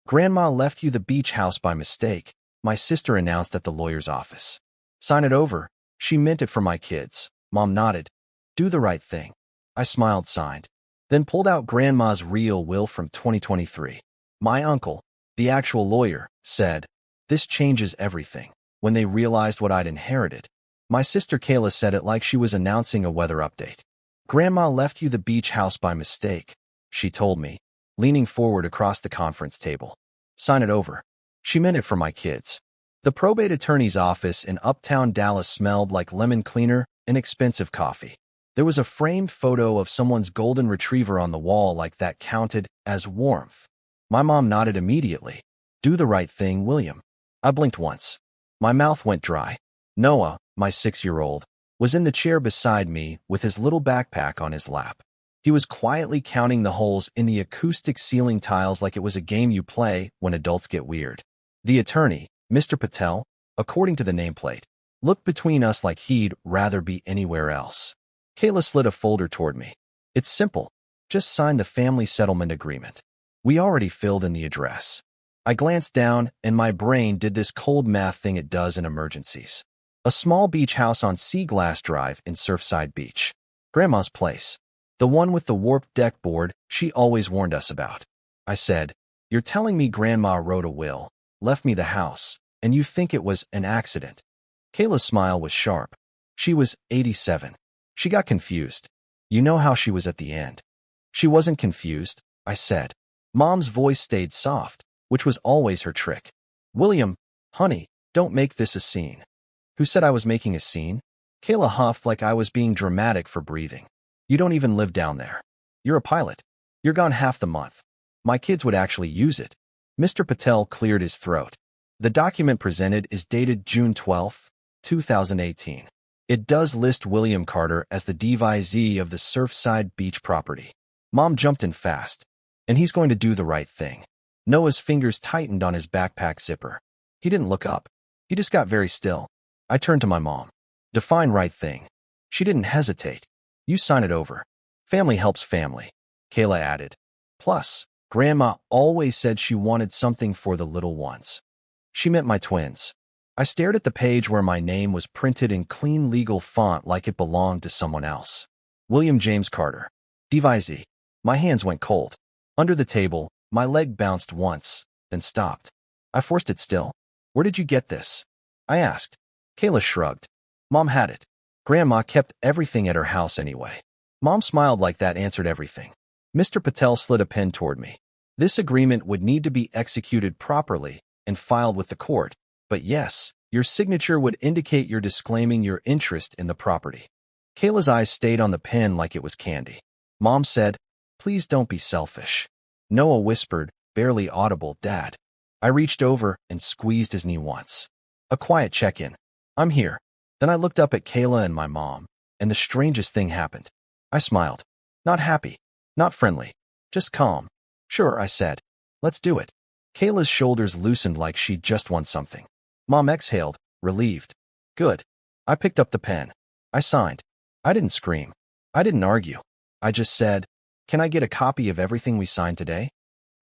Grandma left you the beach house by mistake, my sister announced at the lawyer's office. Sign it over. She meant it for my kids. Mom nodded. Do the right thing. I smiled, signed. Then pulled out Grandma's real will from 2023. My uncle, the actual lawyer, said, "This changes everything," when they realized what I'd inherited. My sister Kayla said it like she was announcing a weather update. Grandma left you the beach house by mistake, she told me, leaning forward across the conference table. Sign it over. She meant it for my kids. The probate attorney's office in uptown Dallas smelled like lemon cleaner and expensive coffee. There was a framed photo of someone's golden retriever on the wall like that counted as warmth. My mom nodded immediately. Do the right thing, William. I blinked once. My mouth went dry. Noah, my 6-year-old, was in the chair beside me with his little backpack on his lap. He was quietly counting the holes in the acoustic ceiling tiles like it was a game you play when adults get weird. The attorney, Mr. Patel, according to the nameplate, looked between us like he'd rather be anywhere else. Kayla slid a folder toward me. It's simple. Just sign the family settlement agreement. We already filled in the address. I glanced down, and my brain did this cold math thing it does in emergencies. A small beach house on Sea Glass Drive in Surfside Beach. Grandma's place. The one with the warped deck board she always warned us about. I said, "You're telling me Grandma wrote a will, left me the house, and you think it was an accident?" Kayla's smile was sharp. She was 87. She got confused. You know how she was at the end. She wasn't confused, I said. Mom's voice stayed soft, which was always her trick. William, honey, don't make this a scene. Who said I was making a scene? Kayla huffed like I was being dramatic for breathing. You don't even live down there. You're a pilot. You're gone half the month. My kids would actually use it. Mr. Patel cleared his throat. The document presented is dated June 12, 2018. It does list William Carter as the devisee of the Surfside Beach property. Mom jumped in fast. And he's going to do the right thing. Noah's fingers tightened on his backpack zipper. He didn't look up. He just got very still. I turned to my mom. Define right thing. She didn't hesitate. You sign it over. Family helps family, Kayla added. Plus, Grandma always said she wanted something for the little ones. She meant my twins. I stared at the page where my name was printed in clean legal font like it belonged to someone else. William James Carter. Devisee. My hands went cold. Under the table, my leg bounced once, then stopped. I forced it still. Where did you get this? I asked. Kayla shrugged. Mom had it. Grandma kept everything at her house anyway. Mom smiled like that answered everything. Mr. Patel slid a pen toward me. This agreement would need to be executed properly and filed with the court, but yes, your signature would indicate you're disclaiming your interest in the property. Kayla's eyes stayed on the pen like it was candy. Mom said, "Please don't be selfish." Noah whispered, barely audible, "Dad." I reached over and squeezed his knee once. A quiet check-in. I'm here. Then I looked up at Kayla and my mom, and the strangest thing happened. I smiled. Not happy, not friendly, just calm. Sure, I said. Let's do it. Kayla's shoulders loosened like she'd just won something. Mom exhaled, relieved. Good. I picked up the pen. I signed. I didn't scream. I didn't argue. I just said, "Can I get a copy of everything we signed today?"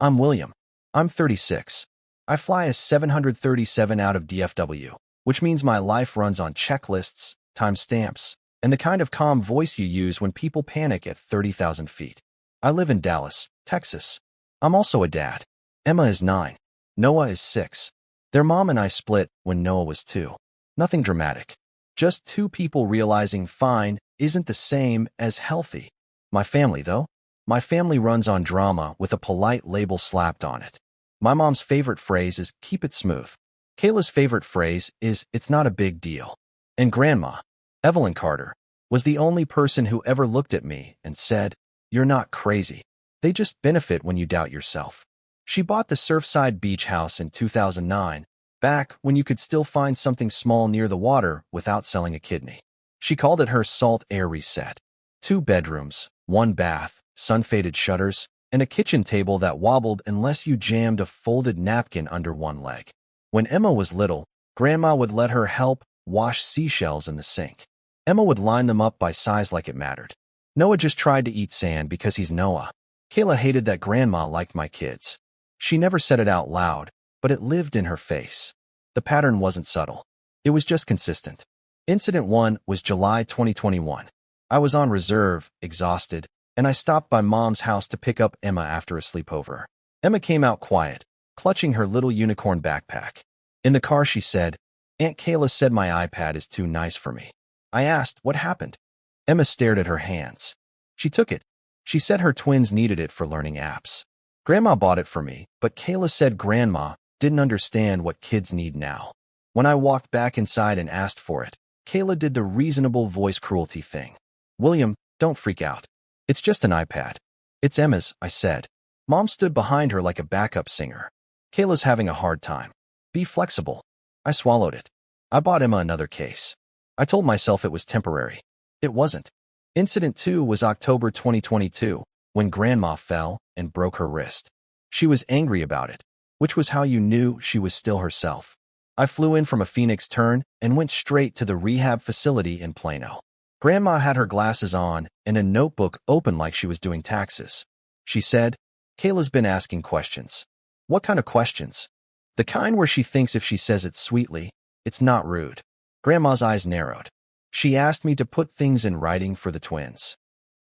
I'm William. I'm 36. I fly a 737 out of DFW, which means my life runs on checklists, timestamps, and the kind of calm voice you use when people panic at 30,000 feet. I live in Dallas, Texas. I'm also a dad. Emma is 9. Noah is 6. Their mom and I split when Noah was 2. Nothing dramatic. Just two people realizing fine isn't the same as healthy. My family, though? My family runs on drama with a polite label slapped on it. My mom's favorite phrase is, "Keep it smooth." Kayla's favorite phrase is, "It's not a big deal." And Grandma, Evelyn Carter, was the only person who ever looked at me and said, "You're not crazy. They just benefit when you doubt yourself." She bought the Surfside Beach house in 2009, back when you could still find something small near the water without selling a kidney. She called it her salt air reset. 2 bedrooms, 1 bath, sun-faded shutters, and a kitchen table that wobbled unless you jammed a folded napkin under one leg. When Emma was little, Grandma would let her help wash seashells in the sink. Emma would line them up by size like it mattered. Noah just tried to eat sand because he's Noah. Kayla hated that Grandma liked my kids. She never said it out loud, but it lived in her face. The pattern wasn't subtle. It was just consistent. Incident 1 was July 2021. I was on reserve, exhausted, and I stopped by Mom's house to pick up Emma after a sleepover. Emma came out quiet, clutching her little unicorn backpack. In the car, she said, "Aunt Kayla said my iPad is too nice for me." I asked, "What happened?" Emma stared at her hands. She took it. She said her twins needed it for learning apps. Grandma bought it for me, but Kayla said Grandma didn't understand what kids need now. When I walked back inside and asked for it, Kayla did the reasonable voice cruelty thing. "William, don't freak out. It's just an iPad." "It's Emma's," I said. Mom stood behind her like a backup singer. "Kayla's having a hard time. Be flexible." I swallowed it. I bought Emma another case. I told myself it was temporary. It wasn't. Incident 2 was October 2022, when Grandma fell and broke her wrist. She was angry about it, which was how you knew she was still herself. I flew in from a Phoenix turn and went straight to the rehab facility in Plano. Grandma had her glasses on and a notebook open like she was doing taxes. She said, "Kayla's been asking questions." "What kind of questions?" "The kind where she thinks if she says it sweetly, it's not rude." Grandma's eyes narrowed. "She asked me to put things in writing for the twins."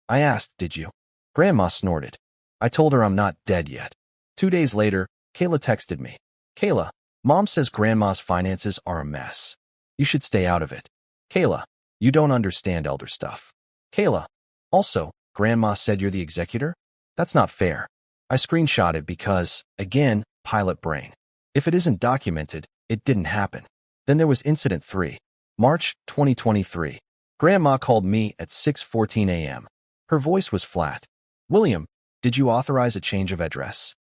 I asked, "Did you?" Grandma snorted. I told her I'm not dead yet. 2 days later, Kayla texted me. "Kayla, Mom says Grandma's finances are a mess. You should stay out of it." "Kayla, you don't understand elder stuff." "Kayla, also, Grandma said you're the executor? That's not fair." I screenshot it because, again, pilot brain. If it isn't documented, it didn't happen. Then there was Incident 3. March 2023. Grandma called me at 6:14 a.m. Her voice was flat. "William, did you authorize a change of address?"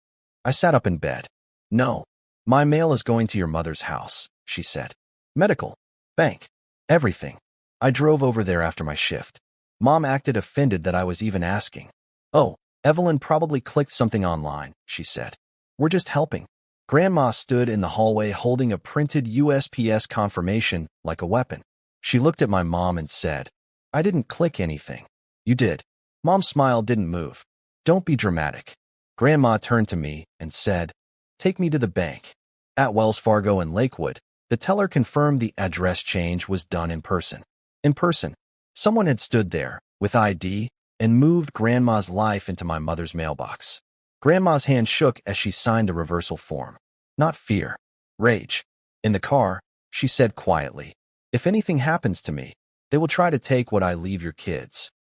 I sat up in bed. "No. My mail is going to your mother's house," she said. "Medical, bank, everything." I drove over there after my shift. Mom acted offended that I was even asking. "Oh, Evelyn probably clicked something online," she said. "We're just helping." Grandma stood in the hallway holding a printed USPS confirmation like a weapon. She looked at my mom and said, "I didn't click anything." "You did." Mom's smile didn't move. "Don't be dramatic." Grandma turned to me and said, "Take me to the bank." At Wells Fargo in Lakewood, the teller confirmed the address change was done in person. In person, someone had stood there, with ID, and moved Grandma's life into my mother's mailbox. Grandma's hand shook as she signed the reversal form. Not fear. Rage. In the car, she said quietly, "If anything happens to me, they will try to take what I leave your kids."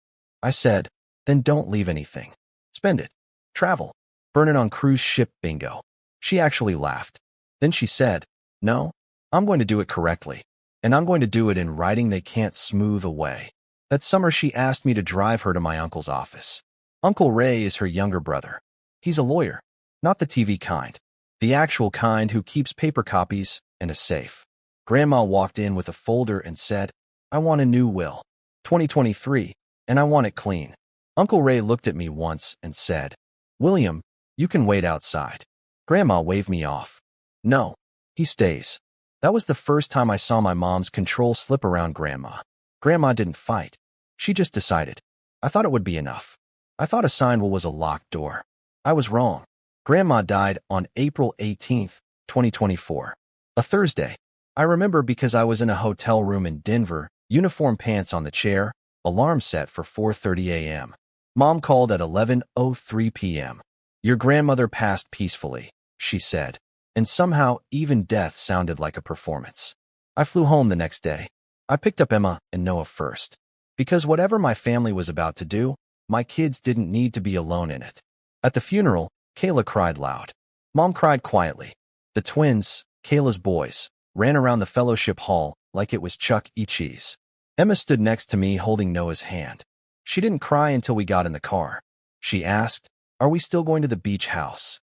I said, "Then don't leave anything. Spend it. Travel. Burn it on cruise ship bingo." She actually laughed. Then she said, "No, I'm going to do it correctly. And I'm going to do it in writing they can't smooth away." That summer, she asked me to drive her to my uncle's office. Uncle Ray is her younger brother. He's a lawyer, not the TV kind, the actual kind who keeps paper copies and a safe. Grandma walked in with a folder and said, "I want a new will. 2023, and I want it clean." Uncle Ray looked at me once and said, "William, you can wait outside." Grandma waved me off. "No, he stays." That was the first time I saw my mom's control slip around Grandma. Grandma didn't fight. She just decided. I thought it would be enough. I thought a sign was a locked door. I was wrong. Grandma died on April 18th, 2024. A Thursday. I remember because I was in a hotel room in Denver, uniform pants on the chair, alarm set for 4:30 a.m. Mom called at 11:03 p.m. "Your grandmother passed peacefully," she said, and somehow even death sounded like a performance. I flew home the next day. I picked up Emma and Noah first. Because whatever my family was about to do, my kids didn't need to be alone in it. At the funeral, Kayla cried loud. Mom cried quietly. The twins, Kayla's boys, ran around the fellowship hall like it was Chuck E. Cheese. Emma stood next to me holding Noah's hand. She didn't cry until we got in the car. She asked, "Are we still going to the beach house?"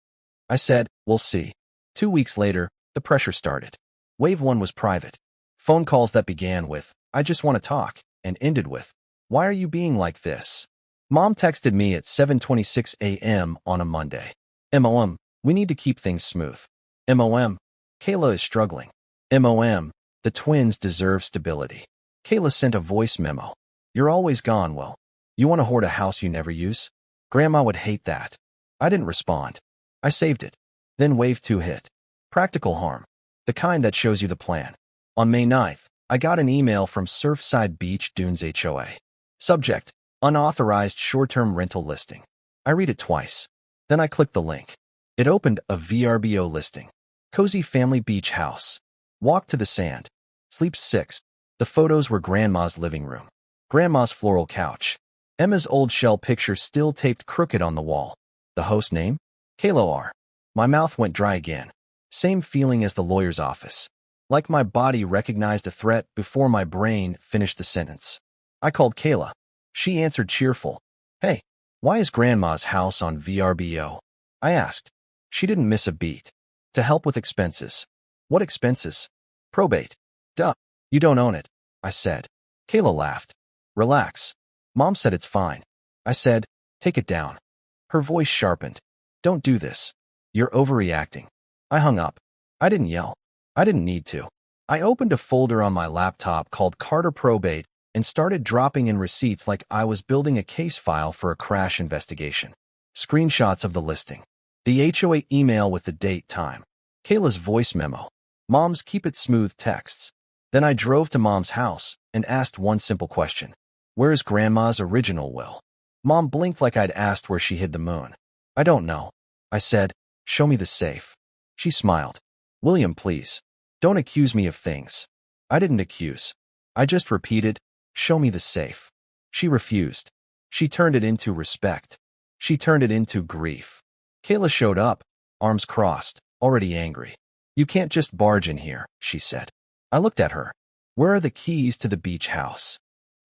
I said, "We'll see." 2 weeks later, the pressure started. Wave 1 was private. Phone calls that began with, "I just want to talk," and ended with, "Why are you being like this?" Mom texted me at 7:26 a.m. on a Monday. "MOM, we need to keep things smooth." "MOM, Kayla is struggling." "MOM, the twins deserve stability." Kayla sent a voice memo. "You're always gone, Will. You want to hoard a house you never use? Grandma would hate that." I didn't respond. I saved it. Then Wave 2 hit. Practical harm. The kind that shows you the plan. On May 9th, I got an email from Surfside Beach Dunes HOA. Subject: unauthorized short-term rental listing. I read it twice. Then I clicked the link. It opened a VRBO listing. Cozy family beach house. Walk to the sand. Sleeps 6. The photos were Grandma's living room. Grandma's floral couch. Emma's old shell picture still taped crooked on the wall. The host name? Kayla R. My mouth went dry again. Same feeling as the lawyer's office. Like my body recognized a threat before my brain finished the sentence. I called Kayla. She answered cheerful. Hey, why is Grandma's house on VRBO? I asked. She didn't miss a beat. To help with expenses. What expenses? Probate. Duh. You don't own it, I said. Kayla laughed. Relax. Mom said it's fine. I said, take it down. Her voice sharpened. Don't do this. You're overreacting. I hung up. I didn't yell. I didn't need to. I opened a folder on my laptop called Carter Probate and started dropping in receipts like I was building a case file for a crash investigation. Screenshots of the listing. The HOA email with the date, time. Kayla's voice memo. Mom's keep it smooth texts. Then I drove to Mom's house and asked one simple question. Where is Grandma's original will? Mom blinked like I'd asked where she hid the moon. I don't know. I said, show me the safe. She smiled. William, please. Don't accuse me of things. I didn't accuse. I just repeated, show me the safe. She refused. She turned it into respect. She turned it into grief. Kayla showed up, arms crossed, already angry. You can't just barge in here, she said. I looked at her. Where are the keys to the beach house?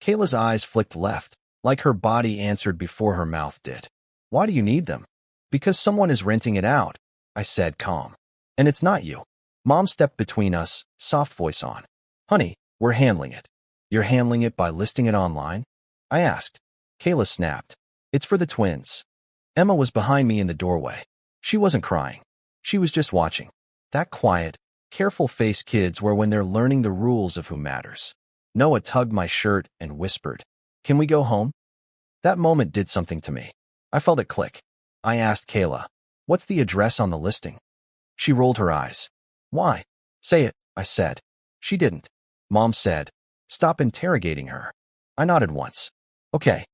Kayla's eyes flicked left, like her body answered before her mouth did. Why do you need them? Because someone is renting it out, I said, calm. And it's not you. Mom stepped between us, soft voice on. Honey, we're handling it. You're handling it by listing it online? I asked. Kayla snapped. It's for the twins. Emma was behind me in the doorway. She wasn't crying. She was just watching. That quiet, careful-faced kids were when they're learning the rules of who matters. Noah tugged my shirt and whispered, Can we go home? That moment did something to me. I felt it click. I asked Kayla, what's the address on the listing? She rolled her eyes. Why? Say it, I said. She didn't. Mom said, stop interrogating her. I nodded once. Okay.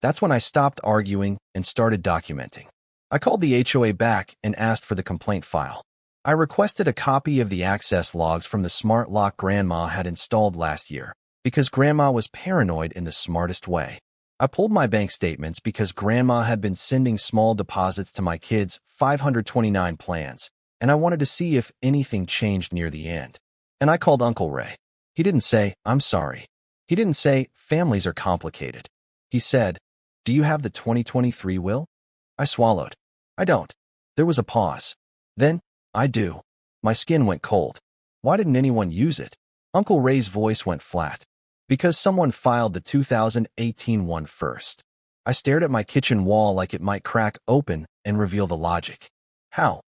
That's when I stopped arguing and started documenting. I called the HOA back and asked for the complaint file. I requested a copy of the access logs from the smart lock Grandma had installed last year, because Grandma was paranoid in the smartest way. I pulled my bank statements because Grandma had been sending small deposits to my kids' 529 plans, and I wanted to see if anything changed near the end. And I called Uncle Ray. He didn't say, I'm sorry. He didn't say, families are complicated. He said, do you have the 2023 will? I swallowed. I don't. There was a pause. Then, I do. My skin went cold. Why didn't anyone use it? Uncle Ray's voice went flat. Because someone filed the 2018 one first. I stared at my kitchen wall like it might crack open and reveal the logic. How?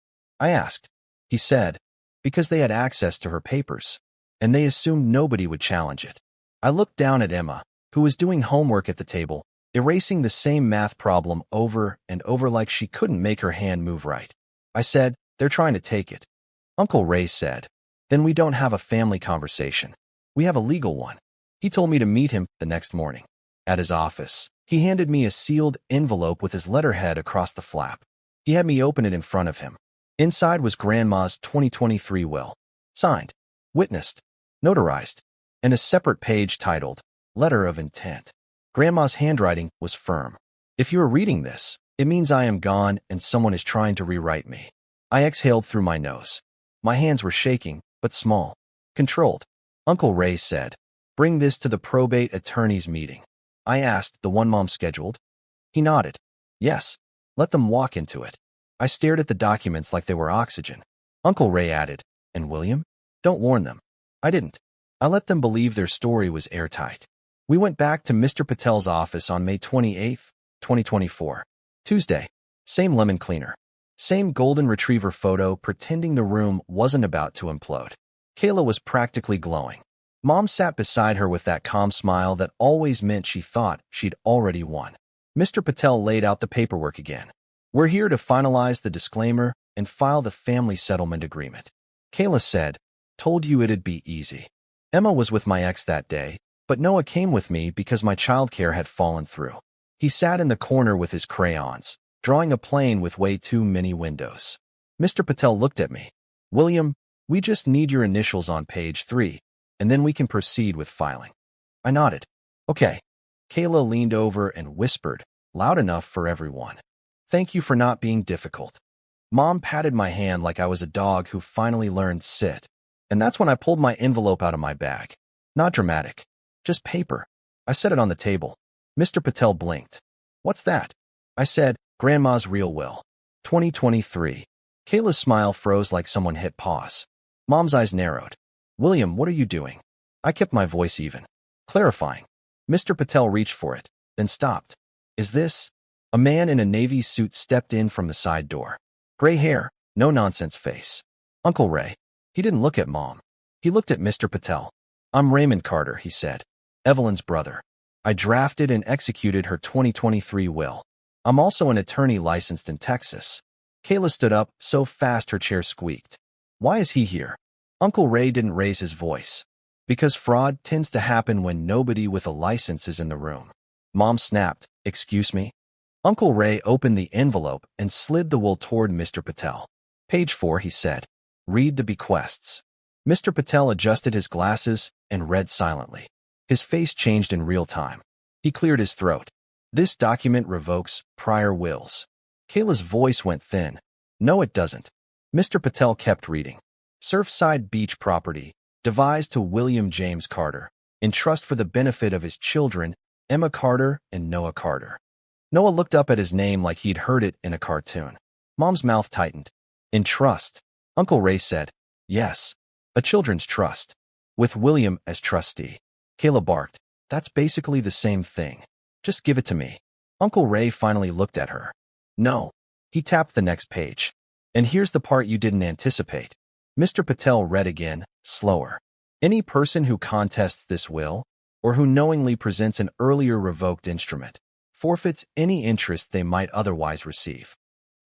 I asked. He said, because they had access to her papers, and they assumed nobody would challenge it. I looked down at Emma, who was doing homework at the table, erasing the same math problem over and over like she couldn't make her hand move right. I said, they're trying to take it. Uncle Ray said, then we don't have a family conversation. We have a legal one. He told me to meet him the next morning. At his office, he handed me a sealed envelope with his letterhead across the flap. He had me open it in front of him. Inside was Grandma's 2023 will. Signed, witnessed, notarized, and a separate page titled, Letter of Intent. Grandma's handwriting was firm. If you are reading this, it means I am gone and someone is trying to rewrite me. I exhaled through my nose. My hands were shaking, but small. Controlled. Uncle Ray said, bring this to the probate attorney's meeting. I asked, the one Mom scheduled? He nodded. Yes. Let them walk into it. I stared at the documents like they were oxygen. Uncle Ray added, and William? Don't warn them. I didn't. I let them believe their story was airtight. We went back to Mr. Patel's office on May 28, 2024. Tuesday. Same lemon cleaner. Same golden retriever photo pretending the room wasn't about to implode. Kayla was practically glowing. Mom sat beside her with that calm smile that always meant she thought she'd already won. Mr. Patel laid out the paperwork again. We're here to finalize the disclaimer and file the family settlement agreement. Kayla said, "Told you it'd be easy." Emma was with my ex that day, but Noah came with me because my childcare had fallen through. He sat in the corner with his crayons, drawing a plane with way too many windows. Mr. Patel looked at me. "William, we just need your initials on page 3, and then we can proceed with filing." I nodded. "Okay." Kayla leaned over and whispered, loud enough for everyone, "Thank you for not being difficult." Mom patted my hand like I was a dog who finally learned sit. And that's when I pulled my envelope out of my bag. Not dramatic. Just paper. I set it on the table. Mr. Patel blinked. "What's that?" I said, "Grandma's real will. 2023. Kayla's smile froze like someone hit pause. Mom's eyes narrowed. "William, what are you doing?" I kept my voice even. "Clarifying." Mr. Patel reached for it, then stopped. "Is this?" A man in a navy suit stepped in from the side door. Gray hair, no-nonsense face. Uncle Ray. He didn't look at Mom. He looked at Mr. Patel. "I'm Raymond Carter," he said. "Evelyn's brother. I drafted and executed her 2023 will. I'm also an attorney licensed in Texas." Kayla stood up so fast her chair squeaked. "Why is he here?" Uncle Ray didn't raise his voice. "Because fraud tends to happen when nobody with a license is in the room." Mom snapped, "Excuse me?" Uncle Ray opened the envelope and slid the will toward Mr. Patel. "Page 4, he said. "Read the bequests." Mr. Patel adjusted his glasses and read silently. His face changed in real time. He cleared his throat. "This document revokes prior wills." Kayla's voice went thin. "No, it doesn't." Mr. Patel kept reading. "Surfside Beach property, devised to William James Carter, in trust for the benefit of his children, Emma Carter and Noah Carter." Noah looked up at his name like he'd heard it in a cartoon. Mom's mouth tightened. "In trust?" Uncle Ray said, "Yes. A children's trust. With William as trustee." Kayla barked. "That's basically the same thing. Just give it to me." Uncle Ray finally looked at her. "No." He tapped the next page. "And here's the part you didn't anticipate." Mr. Patel read again, slower. "Any person who contests this will, or who knowingly presents an earlier revoked instrument, forfeits any interest they might otherwise receive."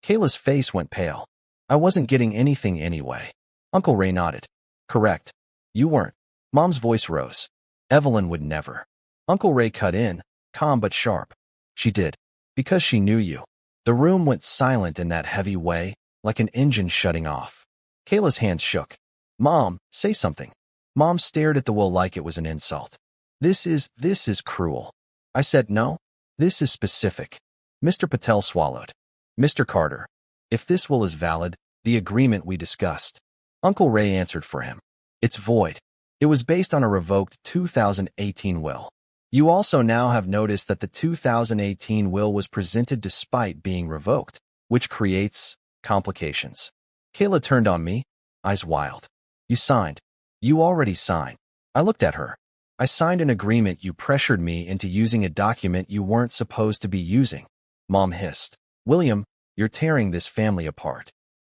Kayla's face went pale. "I wasn't getting anything anyway." Uncle Ray nodded. "Correct. You weren't." Mom's voice rose. "Evelyn would never." Uncle Ray cut in, calm but sharp. "She did. Because she knew you." The room went silent in that heavy way, like an engine shutting off. Kayla's hands shook. "Mom, say something." Mom stared at the will like it was an insult. This is cruel." I said, "No. This is specific." Mr. Patel swallowed. "Mr. Carter, if this will is valid, the agreement we discussed." Uncle Ray answered for him. "It's void. It was based on a revoked 2018 will. You also now have noticed that the 2018 will was presented despite being revoked, which creates complications." Kayla turned on me, eyes wild. "You signed." "You already signed." I looked at her. "I signed an agreement. You pressured me into using a document you weren't supposed to be using." Mom hissed. "William, you're tearing this family apart."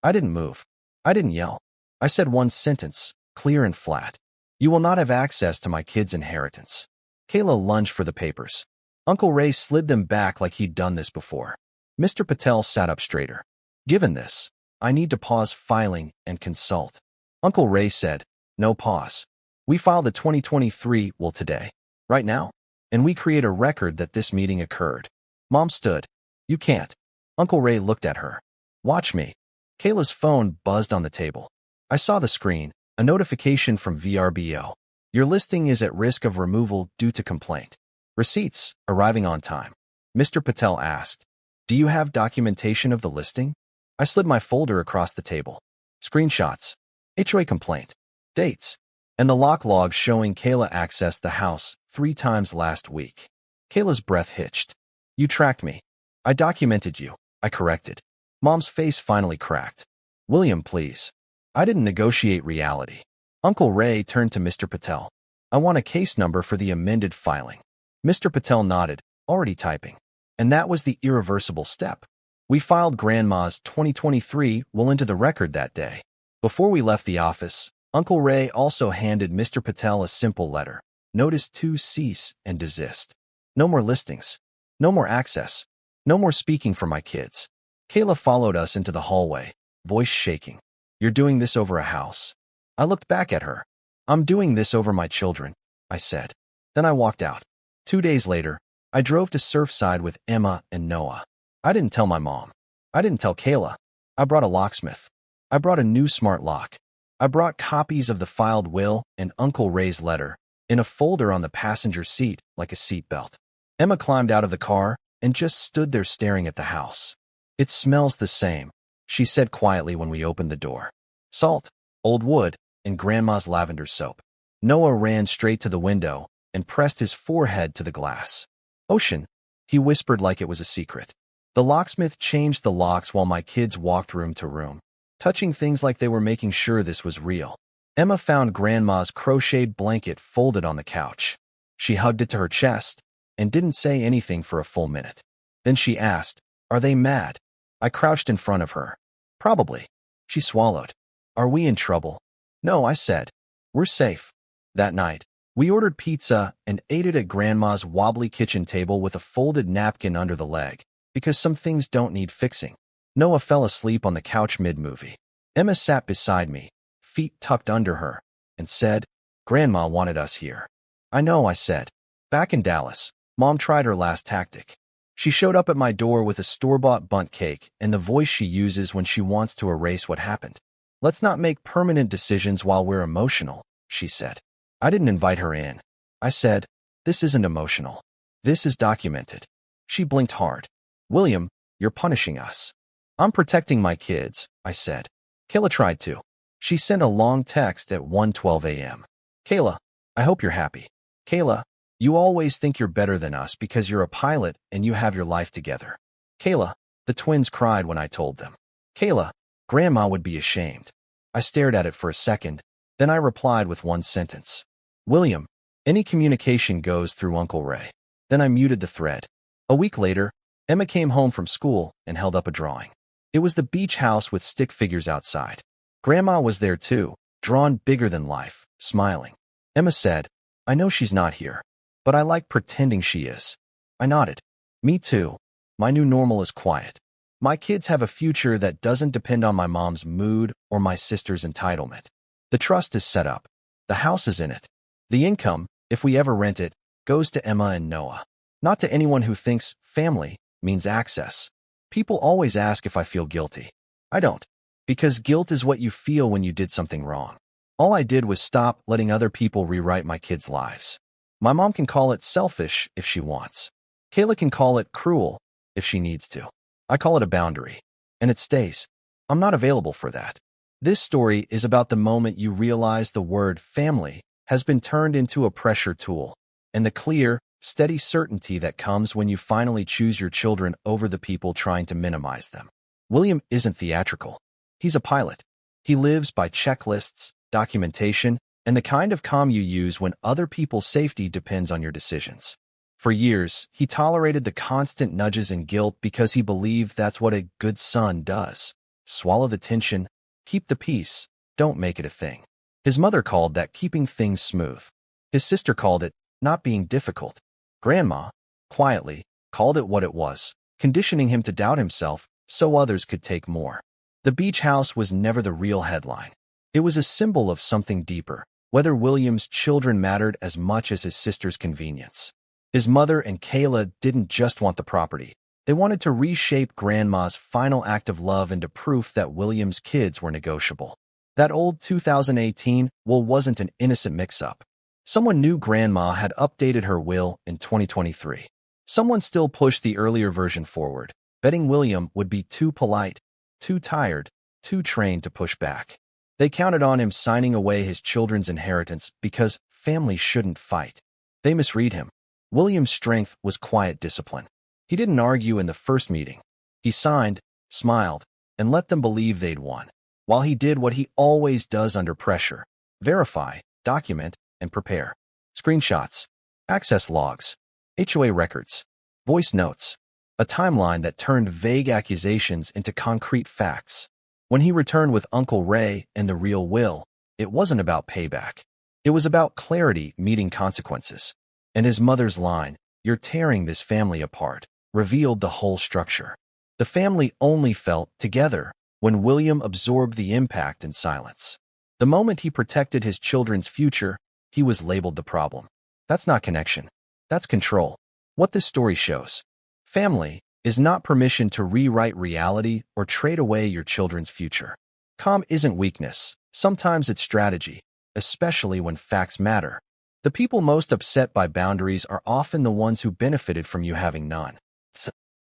I didn't move. I didn't yell. I said one sentence, clear and flat. "You will not have access to my kids' inheritance." Kayla lunged for the papers. Uncle Ray slid them back like he'd done this before. Mr. Patel sat up straighter. "Given this, I need to pause filing and consult." Uncle Ray said, "No pause. We file the 2023 will today. Right now. And we create a record that this meeting occurred." Mom stood. "You can't." Uncle Ray looked at her. "Watch me." Kayla's phone buzzed on the table. I saw the screen, a notification from VRBO. "Your listing is at risk of removal due to complaint." "Receipts arriving on time." Mr. Patel asked, "Do you have documentation of the listing?" I slid my folder across the table. Screenshots. HOA complaint. Dates. And the lock log showing Kayla accessed the house 3 times last week. Kayla's breath hitched. "You tracked me." "I documented you," I corrected. Mom's face finally cracked. "William, please." I didn't negotiate reality. Uncle Ray turned to Mr. Patel. "I want a case number for the amended filing." Mr. Patel nodded, already typing. And that was the irreversible step. We filed Grandma's 2023 will into the record that day. Before we left the office, Uncle Ray also handed Mr. Patel a simple letter. Notice to cease and desist. No more listings. No more access. No more speaking for my kids. Kayla followed us into the hallway, voice shaking. You're doing this over a house. I looked back at her. I'm doing this over my children, I said. Then I walked out. 2 days later, I drove to Surfside with Emma and Noah. I didn't tell my mom. I didn't tell Kayla. I brought a locksmith. I brought a new smart lock. I brought copies of the filed will and Uncle Ray's letter in a folder on the passenger seat like a seatbelt. Emma climbed out of the car and just stood there staring at the house. It smells the same, she said quietly when we opened the door. Salt, old wood, and Grandma's lavender soap. Noah ran straight to the window and pressed his forehead to the glass. Ocean, he whispered like it was a secret. The locksmith changed the locks while my kids walked room to room, touching things like they were making sure this was real. Emma found Grandma's crocheted blanket folded on the couch. She hugged it to her chest and didn't say anything for a full minute. Then she asked, "Are they mad?" I crouched in front of her. "Probably." She swallowed. "Are we in trouble?" "No," I said. "We're safe." That night, we ordered pizza and ate it at Grandma's wobbly kitchen table with a folded napkin under the leg, because some things don't need fixing. Noah fell asleep on the couch mid-movie. Emma sat beside me, feet tucked under her, and said, "Grandma wanted us here." "I know," I said. "Back in Dallas, Mom tried her last tactic. She showed up at my door with a store-bought bundt cake and the voice she uses when she wants to erase what happened. Let's not make permanent decisions while we're emotional," she said. I didn't invite her in. I said, "This isn't emotional. This is documented." She blinked hard. "William, you're punishing us." "I'm protecting my kids," I said. Kayla tried to. She sent a long text at 1:12 a.m. "Kayla, I hope you're happy. Kayla, you always think you're better than us because you're a pilot and you have your life together." "Kayla," the twins cried when I told them. "Kayla, Grandma would be ashamed." I stared at it for a second, then I replied with one sentence. "William, any communication goes through Uncle Ray." Then I muted the thread. A week later, Emma came home from school and held up a drawing. It was the beach house with stick figures outside. Grandma was there too, drawn bigger than life, smiling. Emma said, "I know she's not here, but I like pretending she is." I nodded. "Me too. My new normal is quiet. My kids have a future that doesn't depend on my mom's mood or my sister's entitlement. The trust is set up. The house is in it. The income, if we ever rent it, goes to Emma and Noah. Not to anyone who thinks family means access. People always ask if I feel guilty. I don't, because guilt is what you feel when you did something wrong. All I did was stop letting other people rewrite my kids' lives. My mom can call it selfish if she wants. Kayla can call it cruel if she needs to. I call it a boundary, and it stays. I'm not available for that. This story is about the moment you realize the word family has been turned into a pressure tool, and the clear, steady certainty that comes when you finally choose your children over the people trying to minimize them. William isn't theatrical. He's a pilot. He lives by checklists, documentation, and the kind of calm you use when other people's safety depends on your decisions. For years, he tolerated the constant nudges and guilt because he believed that's what a good son does. Swallow the tension, keep the peace, don't make it a thing. His mother called that keeping things smooth. His sister called it not being difficult. Grandma, quietly, called it what it was, conditioning him to doubt himself so others could take more. The beach house was never the real headline. It was a symbol of something deeper, whether William's children mattered as much as his sister's convenience. His mother and Kayla didn't just want the property. They wanted to reshape Grandma's final act of love into proof that William's kids were negotiable. That old 2018 will wasn't an innocent mix-up. Someone knew Grandma had updated her will in 2023. Someone still pushed the earlier version forward, betting William would be too polite, too tired, too trained to push back. They counted on him signing away his children's inheritance because families shouldn't fight. They misread him. William's strength was quiet discipline. He didn't argue in the first meeting. He signed, smiled, and let them believe they'd won, while he did what he always does under pressure: verify, document, and prepare. Screenshots, access logs, HOA records, voice notes, a timeline that turned vague accusations into concrete facts. When he returned with Uncle Ray and the real will, it wasn't about payback. It was about clarity meeting consequences. And his mother's line, "You're tearing this family apart," revealed the whole structure. The family only felt together when William absorbed the impact in silence. The moment he protected his children's future, he was labeled the problem. That's not connection. That's control. What this story shows: family is not permission to rewrite reality or trade away your children's future. Calm isn't weakness. Sometimes it's strategy, especially when facts matter. The people most upset by boundaries are often the ones who benefited from you having none.